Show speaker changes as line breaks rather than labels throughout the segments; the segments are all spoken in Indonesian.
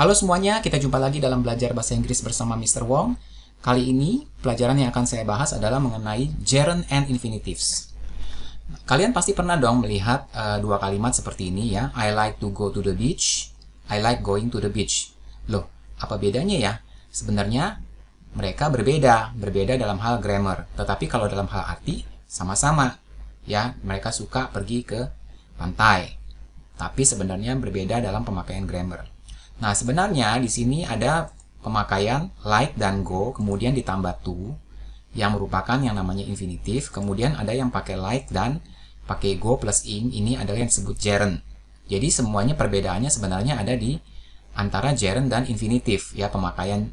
Halo semuanya, kita jumpa lagi dalam belajar bahasa Inggris bersama Mr. Wong. Kali ini, pelajaran yang akan saya bahas adalah mengenai gerund and infinitives. Kalian pasti pernah dong melihat dua kalimat seperti ini ya. I like to go to the beach, I like going to the beach. Loh, apa bedanya ya? Sebenarnya mereka berbeda dalam hal grammar. Tetapi kalau dalam hal arti, sama-sama. Ya, mereka suka pergi ke pantai. Tapi sebenarnya berbeda dalam pemakaian grammar. Nah, sebenarnya di sini ada pemakaian like dan go, kemudian ditambah to, yang merupakan yang namanya infinitif. Kemudian ada yang pakai like dan pakai go plus ing, ini adalah yang disebut gerund. Jadi semuanya perbedaannya sebenarnya ada di antara gerund dan infinitif, ya, pemakaian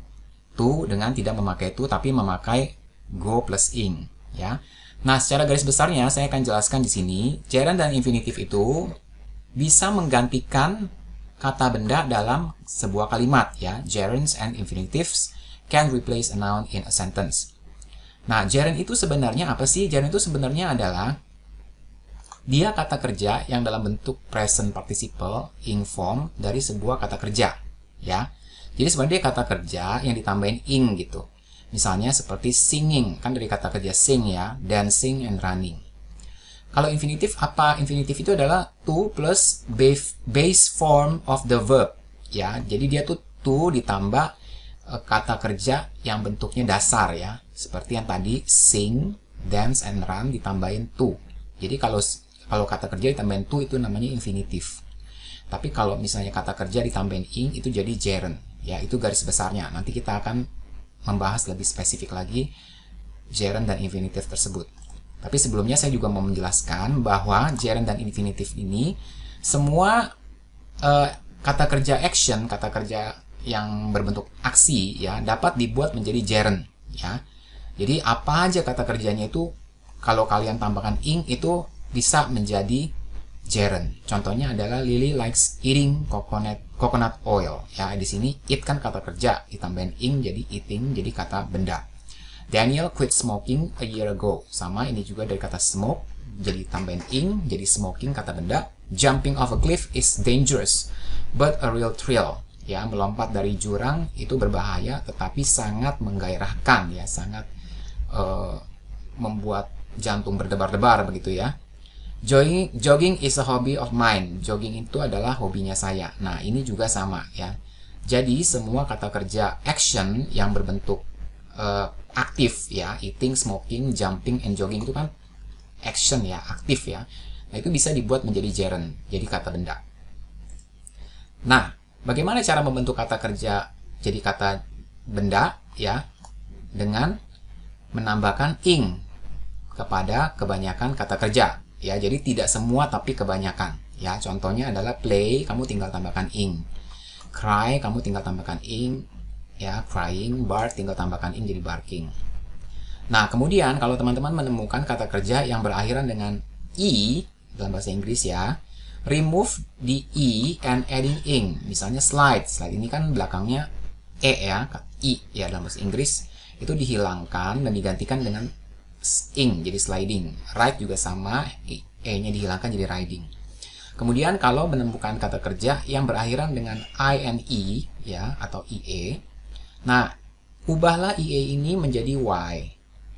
to dengan tidak memakai to tapi memakai go plus ing, ya. Nah, secara garis besarnya saya akan jelaskan di sini, gerund dan infinitif itu bisa menggantikan kata benda dalam sebuah kalimat, ya. Gerunds and infinitives can replace a noun in a sentence. Nah, gerund itu sebenarnya apa sih? Gerund itu sebenarnya adalah dia kata kerja yang dalam bentuk present participle ing form dari sebuah kata kerja, ya. Jadi sebenarnya dia kata kerja yang ditambahin ing gitu. Misalnya seperti singing, kan dari kata kerja sing ya, dancing and running. Kalau infinitif apa? Infinitif itu adalah to plus base form of the verb, ya. Jadi dia tuh to ditambah kata kerja yang bentuknya dasar, ya. Seperti yang tadi sing, dance and run ditambahin to. Jadi kalau kata kerja ditambahin to itu namanya infinitif. Tapi kalau misalnya kata kerja ditambahin ing itu jadi gerund, ya. Itu garis besarnya. Nanti kita akan membahas lebih spesifik lagi gerund dan infinitif tersebut. Tapi sebelumnya saya juga mau menjelaskan bahwa gerund dan infinitif ini semua kata kerja action, kata kerja yang berbentuk aksi, ya, dapat dibuat menjadi gerund, ya. Jadi apa aja kata kerjanya itu kalau kalian tambahkan ing itu bisa menjadi gerund. Contohnya adalah Lily likes eating coconut oil, ya. Di sini eat kan kata kerja, ditambahin ing jadi eating, jadi kata benda. Daniel quit smoking a year ago. Sama, ini juga dari kata smoke, jadi tambahin ing, jadi smoking, kata benda. Jumping off a cliff is dangerous, but a real thrill. Ya, melompat dari jurang itu berbahaya, tetapi sangat menggairahkan, ya, sangat membuat jantung berdebar-debar, begitu ya. Jogging is a hobby of mine. Jogging itu adalah hobinya saya. Nah, ini juga sama, ya. Jadi, semua kata kerja action yang berbentuk aktif, ya, eating, smoking, jumping, and jogging itu kan action, ya, aktif, ya. Nah, itu bisa dibuat menjadi gerund, jadi kata benda. Nah, bagaimana cara membentuk kata kerja jadi kata benda, ya, dengan menambahkan ing kepada kebanyakan kata kerja, ya. Jadi tidak semua tapi kebanyakan, ya. Contohnya adalah play, kamu tinggal tambahkan ing. Cry, kamu tinggal tambahkan ing, ya, crying. Bark, tinggal tambahkan ing jadi barking. Nah, kemudian kalau teman-teman menemukan kata kerja yang berakhiran dengan i dalam bahasa Inggris, ya, remove the e and adding ing. Misalnya slide ini kan belakangnya e, ya, i, ya, dalam bahasa Inggris itu dihilangkan dan digantikan dengan ing jadi sliding. Ride juga sama, e-nya dihilangkan jadi riding. Kemudian kalau menemukan kata kerja yang berakhiran dengan i and e, ya, atau ie. Nah, ubahlah IE ini menjadi Y.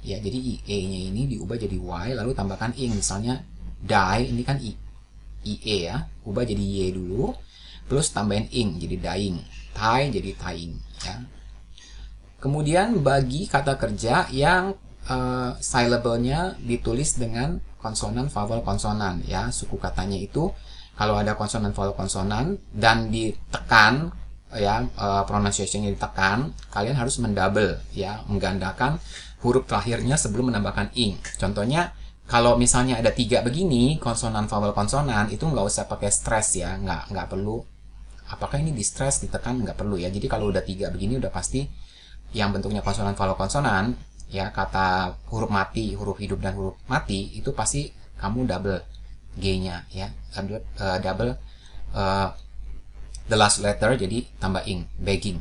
Ya, jadi IE-nya ini diubah jadi Y, lalu tambahkan ing. Misalnya, die, ini kan IE, ya. Ubah jadi Y dulu, plus tambahin ing, jadi dying. Tie, jadi tying, ya. Kemudian, bagi kata kerja yang syllable-nya ditulis dengan konsonan, vowel, konsonan, ya. Suku katanya itu, kalau ada konsonan, vowel, konsonan, dan ditekan, ya, pronunciation-nya ditekan, kalian harus mendouble, ya, menggandakan huruf terakhirnya sebelum menambahkan ing. Contohnya, kalau misalnya ada 3 begini, konsonan, vowel, konsonan, itu nggak usah pakai stress, ya, nggak perlu. Apakah ini di stress, ditekan, nggak perlu, ya. Jadi kalau udah 3 begini, udah pasti yang bentuknya konsonan, vowel, konsonan, ya, kata huruf mati, huruf hidup dan huruf mati, itu pasti kamu double G-nya, ya, double the last letter jadi tambah ing, begging.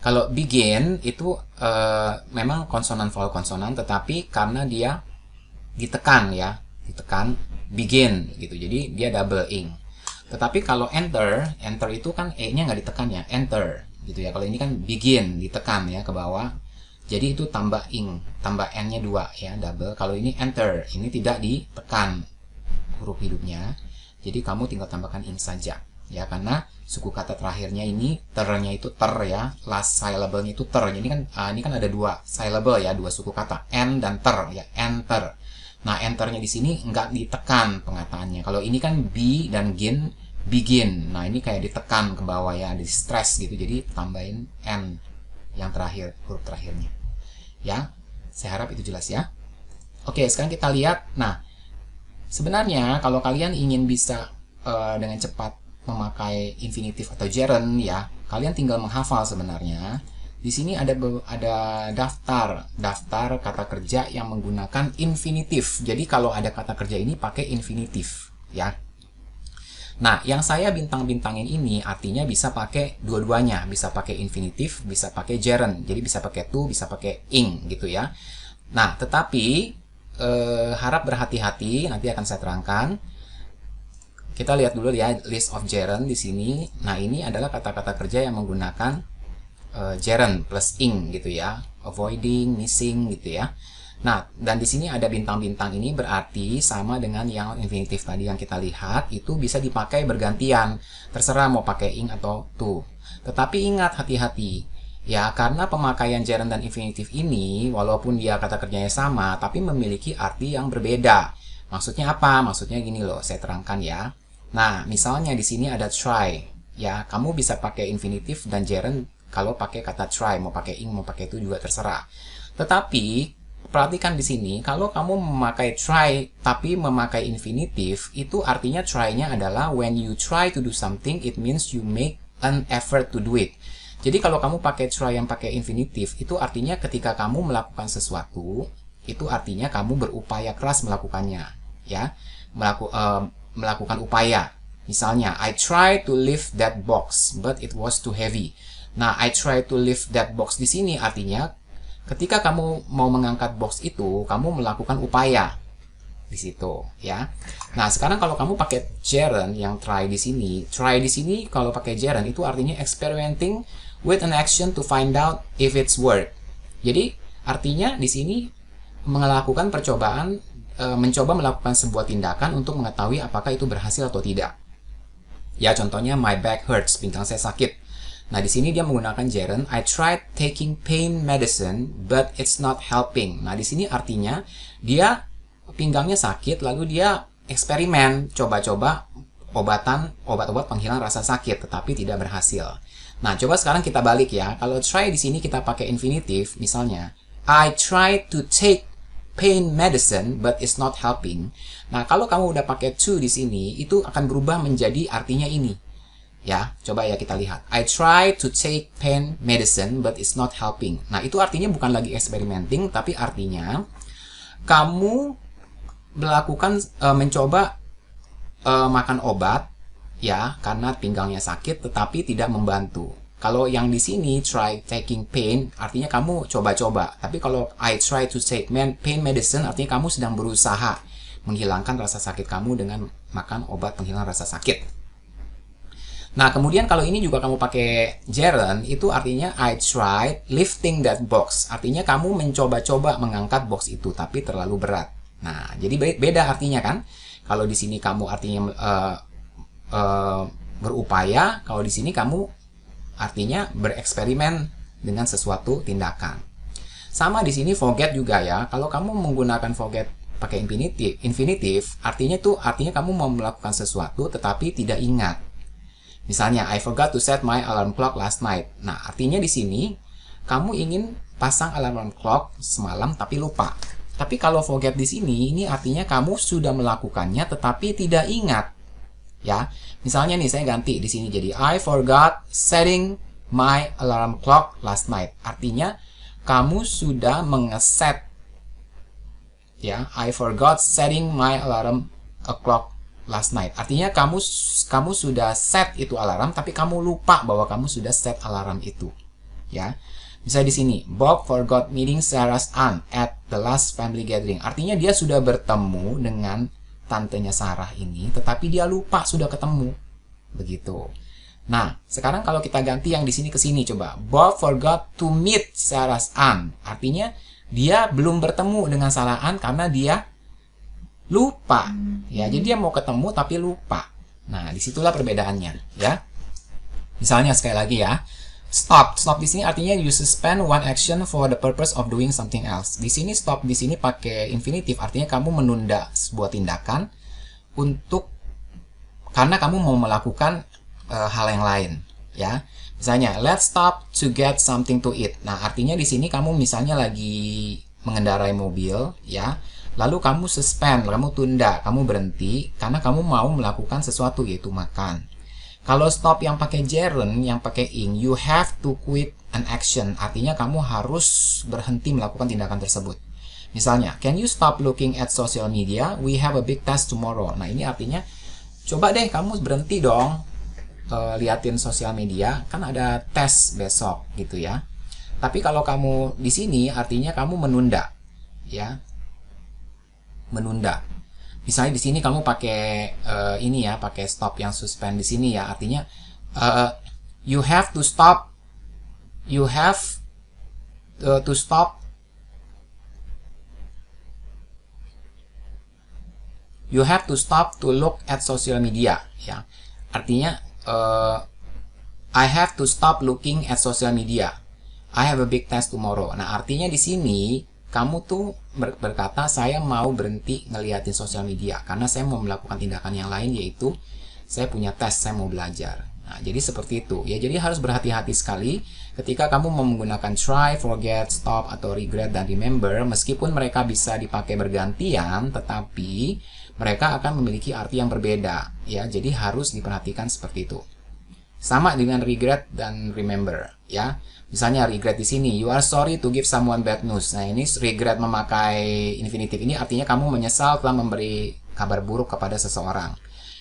Kalau begin itu memang konsonan, vowel, konsonan, tetapi karena dia ditekan, ya, ditekan begin gitu, jadi dia double ing. Tetapi kalau enter itu kan e-nya nggak ditekan, ya, enter. gitu ya. Kalau ini kan begin, ditekan ya ke bawah. Jadi itu tambah ing, tambah n-nya 2 ya, double. Kalau ini enter, ini tidak ditekan huruf hidupnya. Jadi kamu tinggal tambahkan ing saja ya, karena suku kata terakhirnya ini ternya itu ter ya, last syllable-nya itu ter. Jadi kan ini kan ada 2 syllable ya, 2 suku kata, n dan ter ya, enter. Nah, enternya di sini nggak ditekan pengataannya. Kalau ini kan b dan gin, begin. Nah, ini kayak ditekan ke bawah ya, di stress gitu. Jadi tambahin n yang terakhir, huruf terakhirnya. Ya, saya harap itu jelas ya. Oke, sekarang kita lihat. Nah, sebenarnya kalau kalian ingin bisa dengan cepat memakai infinitif atau gerund ya, kalian tinggal menghafal sebenarnya. Di sini ada daftar kata kerja yang menggunakan infinitif. Jadi kalau ada kata kerja ini pakai infinitif ya. Nah, yang saya bintang-bintangin ini artinya bisa pakai dua-duanya, bisa pakai infinitif, bisa pakai gerund. Jadi bisa pakai to, bisa pakai ing gitu ya. Nah, tetapi harap berhati-hati, nanti akan saya terangkan. Kita lihat dulu ya list of gerund di sini. Nah, ini adalah kata-kata kerja yang menggunakan gerund plus ing gitu ya, avoiding, missing gitu ya. Nah, dan di sini ada bintang-bintang ini berarti sama dengan yang infinitif tadi yang kita lihat, itu bisa dipakai bergantian. Terserah mau pakai ing atau to. Tetapi ingat, hati-hati ya, karena pemakaian gerund dan infinitif ini walaupun dia kata kerjanya sama, tapi memiliki arti yang berbeda. Maksudnya apa? Maksudnya gini loh, saya terangkan ya. Nah, misalnya di sini ada try ya, kamu bisa pakai infinitif dan gerund kalau pakai kata try, mau pakai ing, mau pakai itu juga terserah. Tetapi perhatikan di sini, kalau kamu memakai try tapi memakai infinitif, itu artinya try-nya adalah when you try to do something, it means you make an effort to do it. Jadi kalau kamu pakai try yang pakai infinitif, itu artinya ketika kamu melakukan sesuatu, itu artinya kamu berupaya keras melakukannya, ya, melakukan upaya. Misalnya, I try to lift that box, but it was too heavy. Nah, I try to lift that box di sini artinya ketika kamu mau mengangkat box itu, kamu melakukan upaya di situ, ya. Nah, sekarang kalau kamu pakai gerund yang try di sini kalau pakai gerund itu artinya experimenting with an action to find out if it's work. Jadi, artinya di sini melakukan percobaan, mencoba melakukan sebuah tindakan untuk mengetahui apakah itu berhasil atau tidak. Ya, contohnya my back hurts, pinggang saya sakit. Nah, di sini dia menggunakan gerund, I tried taking pain medicine, but it's not helping. Nah, di sini artinya dia pinggangnya sakit, lalu dia eksperimen, coba-coba obat-obat penghilang rasa sakit, tetapi tidak berhasil. Nah, coba sekarang kita balik ya. Kalau try di sini kita pakai infinitif, misalnya, I tried to take pain medicine, but it's not helping. Nah, kalau kamu udah pakai to di sini, itu akan berubah menjadi artinya ini. Ya, coba ya kita lihat. I try to take pain medicine, but it's not helping. Nah, itu artinya bukan lagi experimenting, tapi artinya kamu melakukan, mencoba makan obat, ya, karena pinggangnya sakit, tetapi tidak membantu. Kalau yang di sini try taking pain, artinya kamu coba-coba. Tapi kalau I try to take pain medicine, artinya kamu sedang berusaha menghilangkan rasa sakit kamu dengan makan obat penghilang rasa sakit. Nah, kemudian kalau ini juga kamu pakai gerund, itu artinya I tried lifting that box. Artinya kamu mencoba-coba mengangkat box itu, tapi terlalu berat. Nah, jadi beda artinya kan? Kalau di sini kamu artinya berupaya, kalau di sini kamu artinya bereksperimen dengan sesuatu tindakan. Sama di sini forget juga ya. Kalau kamu menggunakan forget pakai infinitif, artinya kamu mau melakukan sesuatu tetapi tidak ingat. Misalnya, I forgot to set my alarm clock last night. Nah, artinya di sini kamu ingin pasang alarm clock semalam tapi lupa. Tapi kalau forget di sini, ini artinya kamu sudah melakukannya tetapi tidak ingat. Ya, misalnya nih saya ganti di sini jadi I forgot setting my alarm clock last night. Artinya kamu sudah mengeset, ya, I forgot setting my alarm clock last night. Artinya kamu sudah set itu alarm, tapi kamu lupa bahwa kamu sudah set alarm itu. Ya, misalnya di sini Bob forgot meeting Sarah's aunt at the last family gathering. Artinya dia sudah bertemu dengan tantenya Sarah ini, tetapi dia lupa sudah ketemu. Begitu. Nah, sekarang kalau kita ganti yang di sini ke sini coba. Bob forgot to meet Sarah's aunt. Artinya dia belum bertemu dengan Sarah Ann karena dia lupa. Ya, jadi dia mau ketemu tapi lupa. Nah, disitulah perbedaannya, ya. Misalnya sekali lagi ya. Stop. Stop di sini artinya you suspend one action for the purpose of doing something else. Di sini stop di sini pakai infinitive artinya kamu menunda sebuah tindakan karena kamu mau melakukan hal yang lain, ya. Misalnya, let's stop to get something to eat. Nah, artinya di sini kamu misalnya lagi mengendarai mobil, ya. Lalu kamu suspend, kamu tunda, kamu berhenti karena kamu mau melakukan sesuatu yaitu makan. Kalau stop yang pakai gerund, yang pakai ing, you have to quit an action. Artinya kamu harus berhenti melakukan tindakan tersebut. Misalnya, can you stop looking at social media? We have a big test tomorrow. Nah, ini artinya coba deh kamu berhenti dong liatin sosial media, kan ada tes besok gitu ya. Tapi kalau kamu di sini artinya kamu menunda, ya, menunda. Misalnya di sini kamu pakai ini ya, pakai stop yang suspend di sini ya, artinya you have to stop, you have to stop, you have to stop to look at social media, ya. Artinya I have to stop looking at social media. I have a big test tomorrow. Nah, artinya di sini kamu tuh berkata saya mau berhenti ngeliatin sosial media karena saya mau melakukan tindakan yang lain yaitu saya punya tes, saya mau belajar. Nah, jadi seperti itu. Ya, jadi harus berhati-hati sekali ketika kamu menggunakan try, forget, stop atau regret dan remember, meskipun mereka bisa dipakai bergantian, tetapi mereka akan memiliki arti yang berbeda, ya. Jadi harus diperhatikan seperti itu. Sama dengan regret dan remember, ya. Misalnya regret di sini, you are sorry to give someone bad news. Nah, ini regret memakai infinitive ini artinya kamu menyesal telah memberi kabar buruk kepada seseorang.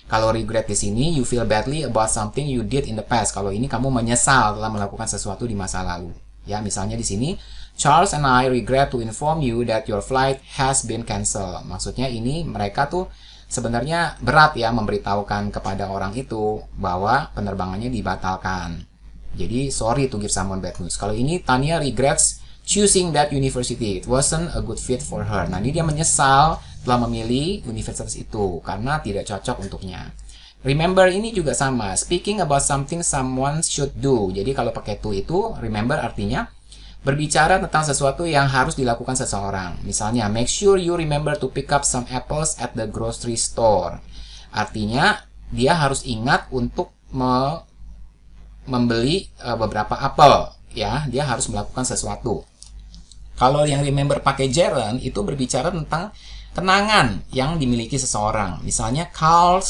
Kalau regret di sini, you feel badly about something you did in the past. Kalau ini kamu menyesal telah melakukan sesuatu di masa lalu. Ya, misalnya di sini, Charles and I regret to inform you that your flight has been cancelled. Maksudnya ini mereka tuh sebenarnya berat ya memberitahukan kepada orang itu bahwa penerbangannya dibatalkan. Jadi sorry to give someone bad news. Kalau ini Tanya regrets choosing that university. It wasn't a good fit for her. Nah, ini dia menyesal telah memilih universitas itu karena tidak cocok untuknya. Remember ini juga sama. Speaking about something someone should do. Jadi kalau pakai to itu, remember artinya berbicara tentang sesuatu yang harus dilakukan seseorang. Misalnya, make sure you remember to pick up some apples at the grocery store. Artinya, dia harus ingat untuk membeli beberapa apel. Ya, dia harus melakukan sesuatu. Kalau yang remember pakai gerund, itu berbicara tentang kenangan yang dimiliki seseorang. Misalnya, Carl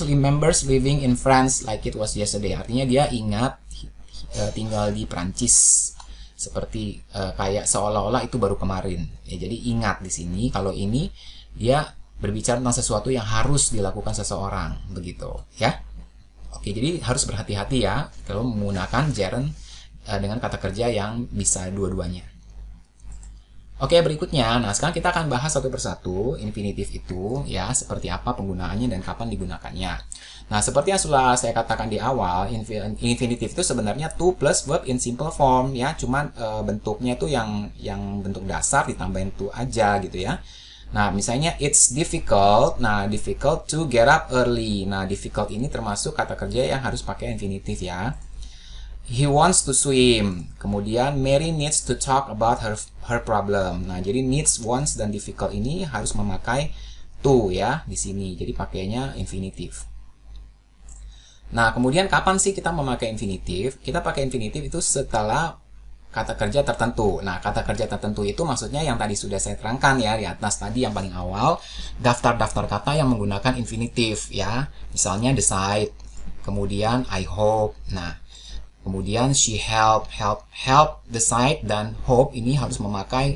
remembers living in France like it was yesterday. Artinya dia ingat tinggal di Prancis seperti kayak seolah-olah itu baru kemarin. Ya, jadi ingat di sini. Kalau ini dia berbicara tentang sesuatu yang harus dilakukan seseorang, begitu, ya. Oke, jadi harus berhati-hati ya kalau menggunakan gerund dengan kata kerja yang bisa dua-duanya. Oke, berikutnya, nah sekarang kita akan bahas satu persatu infinitif itu, ya, seperti apa penggunaannya dan kapan digunakannya. Nah, seperti yang sudah saya katakan di awal, infinitif itu sebenarnya to plus verb in simple form, ya, cuman bentuknya itu yang bentuk dasar ditambahin to aja gitu ya. Nah, misalnya it's difficult, nah difficult to get up early. Nah, difficult ini termasuk kata kerja yang harus pakai infinitif ya. He wants to swim. Kemudian Mary needs to talk about her problem. Nah, jadi needs, wants dan difficult ini harus memakai to ya di sini. Jadi pakainya infinitif. Nah, kemudian kapan sih kita memakai infinitif? Kita pakai infinitif itu setelah kata kerja tertentu. Nah, kata kerja tertentu itu maksudnya yang tadi sudah saya terangkan ya di atas tadi yang paling awal, daftar-daftar kata yang menggunakan infinitif ya. Misalnya decide, kemudian I hope. Nah, kemudian she help, decide, dan hope ini harus memakai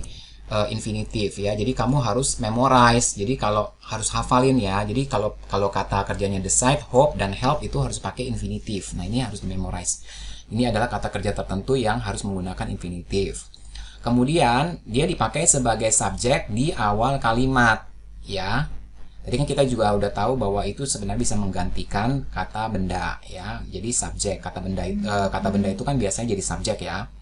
infinitif ya. Jadi kamu harus memorize. Jadi kalau harus hafalin ya. Jadi kalau kata kerjanya decide, hope, dan help itu harus pakai infinitif. Nah, ini harus memorize. Ini adalah kata kerja tertentu yang harus menggunakan infinitif. Kemudian dia dipakai sebagai subjek di awal kalimat ya. Tadi kan kita juga udah tahu bahwa itu sebenarnya bisa menggantikan kata benda ya. Jadi subjek, kata benda itu kan biasanya jadi subjek ya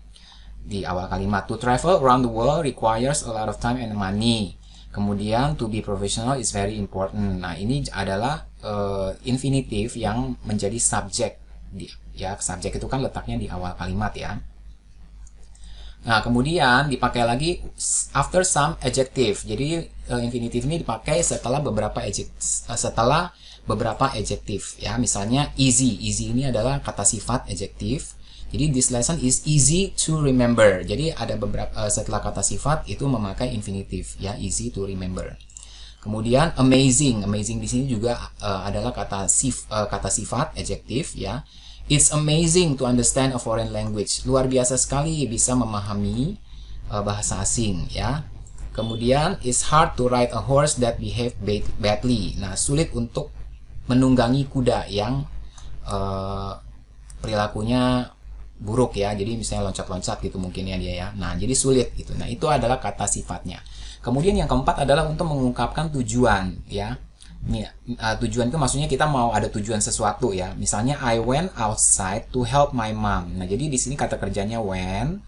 di awal kalimat. To travel around the world requires a lot of time and money. Kemudian to be professional is very important. Nah, ini adalah infinitif yang menjadi subjek ya. Subjek itu kan letaknya di awal kalimat ya. Nah, kemudian dipakai lagi after some adjective. Jadi infinitif ini dipakai setelah beberapa adjective ya. Misalnya easy. Easy ini adalah kata sifat adjektif. Jadi this lesson is easy to remember. Jadi ada beberapa setelah kata sifat itu memakai infinitif ya, easy to remember. Kemudian amazing. Amazing di sini juga adalah kata sifat adjektif ya. It's amazing to understand a foreign language. Luar biasa sekali bisa memahami bahasa asing ya. Kemudian it's hard to ride a horse that behave badly. Nah, sulit untuk menunggangi kuda yang perilakunya buruk ya. Jadi misalnya loncat-loncat gitu mungkin ya dia ya. Nah, jadi sulit gitu. Nah, itu adalah kata sifatnya. Kemudian yang keempat adalah untuk mengungkapkan tujuan ya. Tujuan itu maksudnya kita mau ada tujuan sesuatu ya. Misalnya I went outside to help my mom. Nah, jadi di sini kata kerjanya when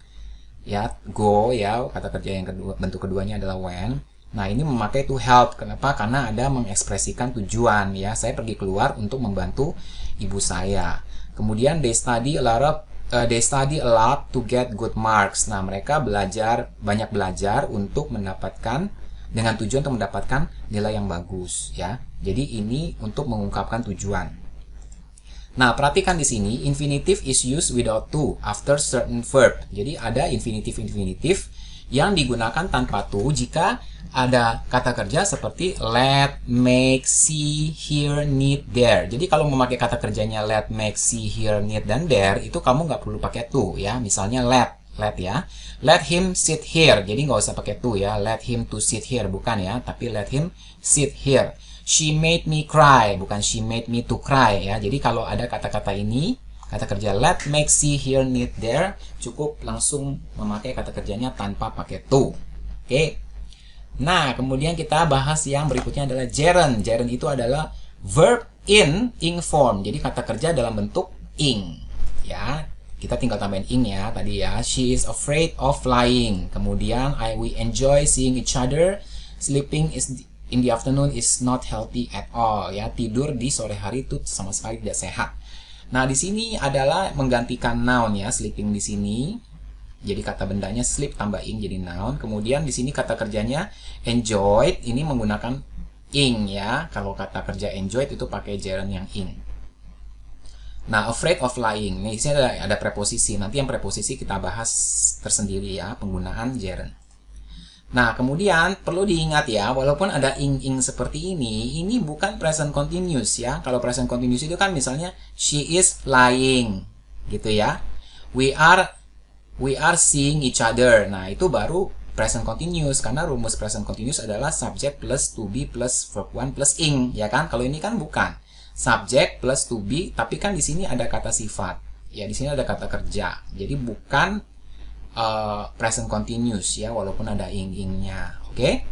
ya, go ya, kata kerja yang kedua, bentuk keduanya adalah when. Nah, ini memakai to help. Kenapa? Karena ada mengekspresikan tujuan ya. Saya pergi keluar untuk membantu ibu saya. Kemudian they study a lot to get good marks. Nah, mereka banyak belajar untuk mendapatkan dengan tujuan untuk mendapatkan nilai yang bagus ya. Jadi ini untuk mengungkapkan tujuan. Nah, perhatikan di sini infinitive is used without to after certain verb. Jadi ada infinitif yang digunakan tanpa to jika ada kata kerja seperti let, make, see, hear, need, there. Jadi kalau memakai kata kerjanya let, make, see, hear, need, dan there itu kamu nggak perlu pakai to ya. Misalnya let ya, let him sit here. Jadi nggak usah pakai to ya, let him to sit here, bukan ya, tapi let him sit here. She made me cry, bukan she made me to cry ya. Jadi kalau ada kata-kata ini, kata kerja let, make, see, hear, need, there, cukup langsung memakai kata kerjanya tanpa pakai to. Oke. Nah, kemudian kita bahas yang berikutnya adalah gerund. Gerund itu adalah verb in ing form. Jadi kata kerja dalam bentuk ing ya. Kita tinggal tambahin ing ya tadi ya. She is afraid of flying. Kemudian we enjoy seeing each other. Sleeping in the afternoon is not healthy at all ya. Tidur di sore hari itu sama sekali tidak sehat. Nah, di sini adalah menggantikan noun ya, sleeping di sini. Jadi kata bendanya sleep tambah ing jadi noun. Kemudian di sini kata kerjanya enjoyed ini menggunakan ing ya. Kalau kata kerja enjoyed itu pakai gerund yang ing. Nah, afraid of flying. Nih, di sini ada preposisi. Nanti yang preposisi kita bahas tersendiri ya, penggunaan gerund. Nah, kemudian perlu diingat ya, walaupun ada ing-ing seperti ini bukan present continuous ya. Kalau present continuous itu kan misalnya she is flying gitu ya. We are seeing each other. Nah, itu baru present continuous karena rumus present continuous adalah subject plus to be plus verb one plus ing ya kan. Kalau ini kan bukan. Subject plus to be, tapi kan di sini ada kata sifat. Ya, di sini ada kata kerja. Jadi bukan present continuous ya, walaupun ada ing-ingnya. Oke?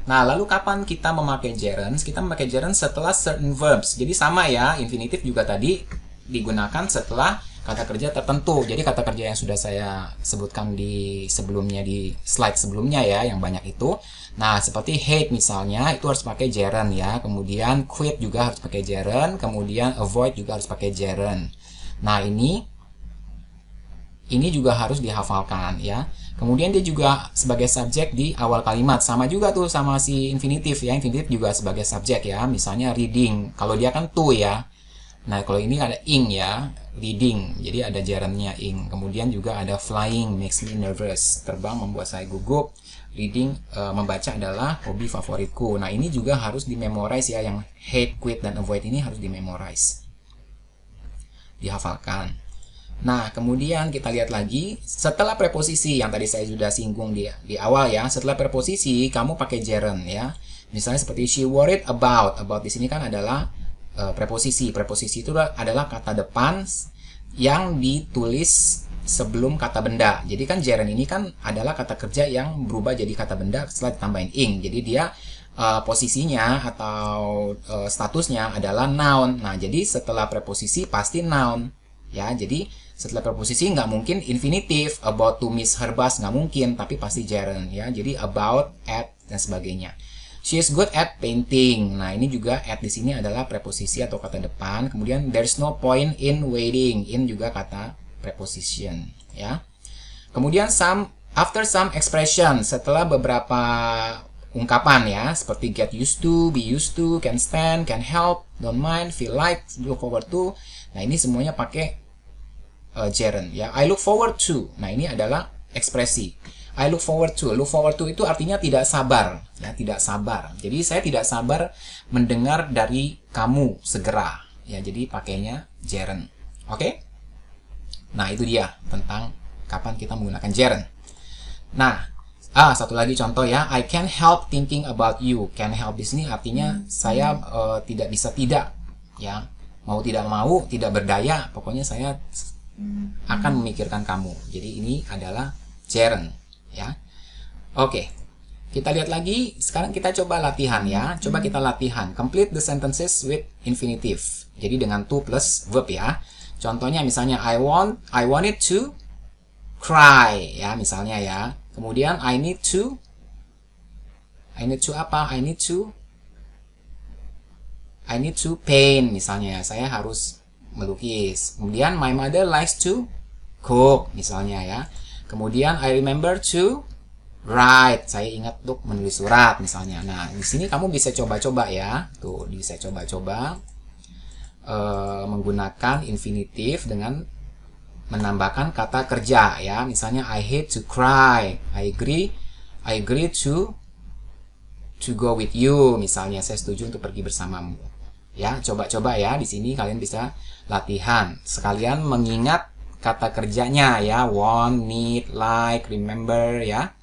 Nah, lalu kapan kita memakai gerunds? Kita memakai gerunds setelah certain verbs. Jadi sama ya, infinitif juga tadi digunakan setelah kata kerja tertentu. Jadi kata kerja yang sudah saya sebutkan di sebelumnya, di slide sebelumnya ya, yang banyak itu. Nah, seperti hate misalnya, itu harus pakai gerund ya. Kemudian quit juga harus pakai gerund. Kemudian avoid juga harus pakai gerund. Nah, ini juga harus dihafalkan ya. Kemudian dia juga sebagai subjek di awal kalimat. Sama juga tuh sama si infinitif ya. Infinitif juga sebagai subjek ya. Misalnya reading. Kalau dia kan to ya. Nah, kalau ini ada ing ya, reading. Jadi ada gerundnya ing. Kemudian juga ada flying, makes me nervous. Terbang membuat saya gugup. Reading, membaca adalah hobi favoritku. Nah, ini juga harus dimemorize ya. Yang hate, quit, dan avoid ini harus dimemorize. Dihafalkan. Nah, kemudian kita lihat lagi. Setelah preposisi, yang tadi saya sudah singgung di awal ya. Setelah preposisi, kamu pakai gerund ya. Misalnya seperti she worried about. About di sini kan adalah preposisi. Preposisi itu adalah kata depan yang ditulis sebelum kata benda. Jadi kan gerund ini kan adalah kata kerja yang berubah jadi kata benda setelah ditambahin ing. Jadi dia posisinya atau statusnya adalah noun. Nah, jadi setelah preposisi pasti noun. Ya, jadi setelah preposisi nggak mungkin infinitif, about to miss her bus, nggak mungkin, tapi pasti gerund. Ya, jadi about, at, dan sebagainya. She is good at painting. Nah, ini juga at di sini adalah preposisi atau kata depan. Kemudian there's no point in waiting. In juga kata preposition, ya. Kemudian after some expression, setelah beberapa ungkapan ya, seperti get used to, be used to, can stand, can help, don't mind, feel like, look forward to. Nah, ini semuanya pakai gerund ya. I look forward to. Nah, ini adalah ekspresi. I look forward to. Look forward to itu artinya tidak sabar, ya, tidak sabar. Jadi saya tidak sabar mendengar dari kamu segera, ya. Jadi pakainya gerund. Oke? Nah, itu dia tentang kapan kita menggunakan gerund. Nah, satu lagi contoh ya. I can't help thinking about you. Can't help di sini artinya saya tidak bisa tidak, ya. Mau tidak mau, tidak berdaya, pokoknya saya akan memikirkan kamu. Jadi ini adalah gerund. Ya, oke. Kita lihat lagi. Sekarang kita coba latihan ya. Coba kita latihan. Complete the sentences with infinitive. Jadi dengan to plus verb ya. Contohnya misalnya I wanted to cry ya, misalnya ya. Kemudian I need to apa? I need to paint misalnya. Saya harus melukis. Kemudian my mother likes to cook misalnya ya. Kemudian I remember to write. Saya ingat untuk menulis surat misalnya. Nah, di sini kamu bisa coba-coba ya. Tuh, bisa coba-coba menggunakan infinitif dengan menambahkan kata kerja ya. Misalnya I hate to cry. I agree to go with you. Misalnya saya setuju untuk pergi bersamamu. Ya, coba-coba ya. Di sini kalian bisa latihan. Sekalian mengingat kata kerjanya ya, want, need, like, remember ya.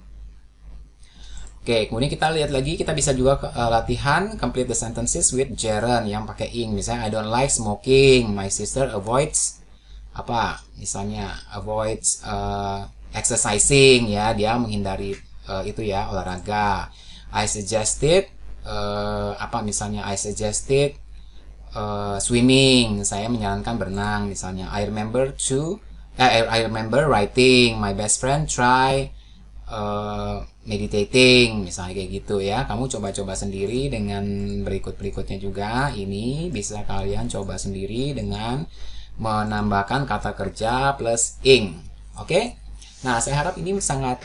Oke, kemudian kita lihat lagi, kita bisa juga latihan complete the sentences with gerund yang pakai ing. Misalnya I don't like smoking, my sister avoids apa? Misalnya avoids exercising ya, dia menghindari itu ya, olahraga. I suggested misalnya I suggested swimming, saya menyarankan berenang misalnya. I remember writing, my best friend try meditating misalnya, kayak gitu ya. Kamu coba-coba sendiri dengan berikutnya juga. Ini bisa kalian coba sendiri dengan menambahkan kata kerja plus ing. Oke? Nah, saya harap ini sangat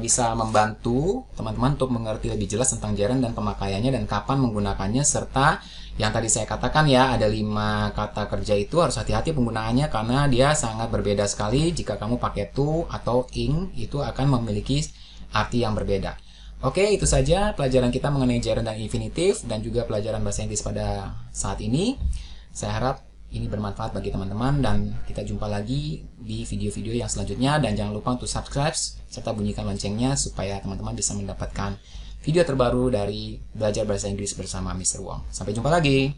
bisa membantu teman-teman untuk mengerti lebih jelas tentang gerund dan pemakaiannya dan kapan menggunakannya, serta yang tadi saya katakan ya, ada 5 kata kerja itu harus hati-hati penggunaannya karena dia sangat berbeda sekali. Jika kamu pakai to atau ing, itu akan memiliki arti yang berbeda. Oke, itu saja pelajaran kita mengenai gerund dan infinitif dan juga pelajaran bahasa Inggris pada saat ini. Saya harap ini bermanfaat bagi teman-teman dan kita jumpa lagi di video-video yang selanjutnya. Dan jangan lupa untuk subscribe serta bunyikan loncengnya supaya teman-teman bisa mendapatkan video terbaru dari Belajar Bahasa Inggris bersama Mr. Wong. Sampai jumpa lagi.